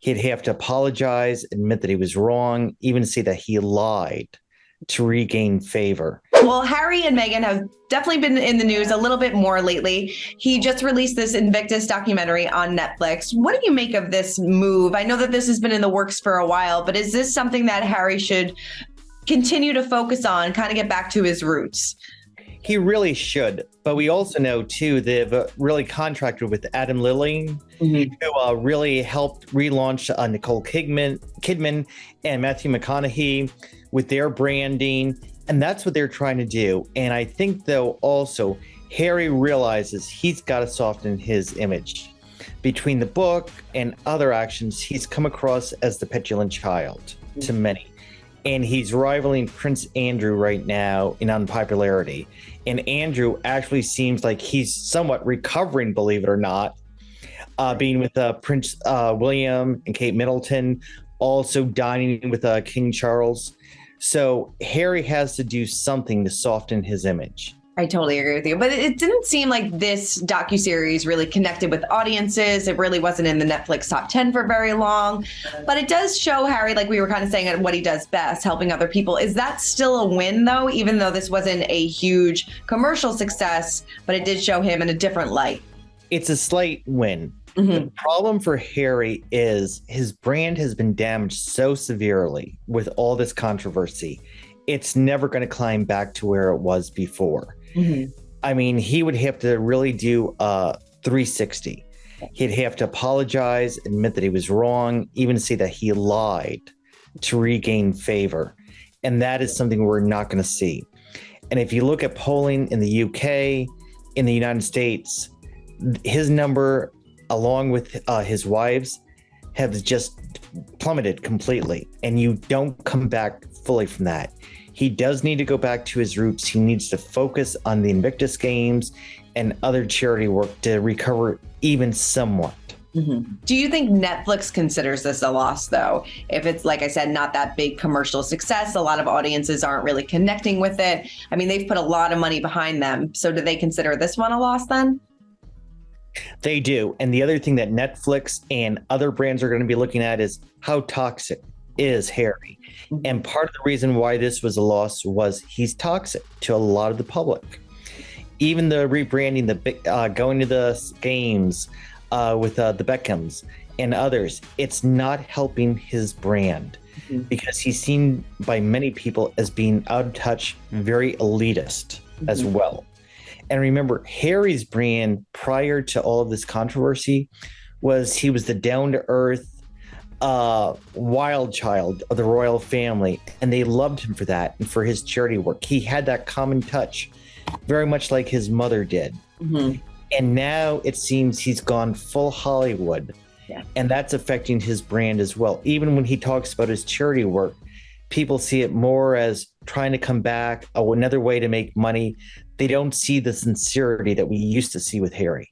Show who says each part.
Speaker 1: He'd have to apologize, admit that he was wrong, even say that he lied to regain favor.
Speaker 2: Well, Harry and Meghan have definitely been in the news a little bit more lately. He just released this Invictus documentary on Netflix. What do you make of this move? I know that this has been in the works for a while, but is this something that Harry should continue to focus on, kind of get back to his roots?
Speaker 1: He really should. But we also know, too, they've really contracted with Adam Lilling, who really helped relaunch Nicole Kidman and Matthew McConaughey with their branding. And that's what they're trying to do. And I think, though, also, Harry realizes he's got to soften his image. Between the book and other actions, he's come across as the petulant child to many. And he's rivaling Prince Andrew right now in unpopularity. And Andrew actually seems like he's somewhat recovering, believe it or not, being with Prince William and Kate Middleton, also dining with King Charles. So Harry has to do something to soften his image.
Speaker 2: I totally agree with you. But it didn't seem like this docuseries really connected with audiences. It really wasn't in the Netflix top 10 for very long. But it does show Harry, like we were kind of saying, at what he does best, helping other people. Is that still a win, though, even though this wasn't a huge commercial success, but it did show him in a different light?
Speaker 1: It's a slight win. The problem for Harry is his brand has been damaged so severely with all this controversy. It's never going to climb back to where it was before. I mean, he would have to really do a 360. He'd have to apologize, admit that he was wrong, even say that he lied to regain favor. And that is something we're not going to see. And if you look at polling in the UK, in the United States, his number, along with his wives, have just plummeted completely. And you don't come back fully from that. He does need to go back to his roots. He needs to focus on the Invictus Games and other charity work to recover even somewhat.
Speaker 2: Do you think Netflix considers this a loss, though? If it's, like I said, not that big commercial success, a lot of audiences aren't really connecting with it. I mean, they've put a lot of money behind them. So do they consider this one a loss then?
Speaker 1: They do. And the other thing that Netflix and other brands are going to be looking at is how toxic is Harry. And part of the reason why this was a loss was he's toxic to a lot of the public. Even the rebranding, going to the games with the Beckhams and others, it's not helping his brand because he's seen by many people as being out of touch, very elitist as well. And remember, Harry's brand prior to all of this controversy was he was the down-to-earth wild child of the royal family, and they loved him for that and for his charity work. He had that common touch, very much like his mother did. And now it seems he's gone full Hollywood, and that's affecting his brand as well. Even when he talks about his charity work, people see it more as trying to come back, another way to make money. They don't see the sincerity that we used to see with Harry.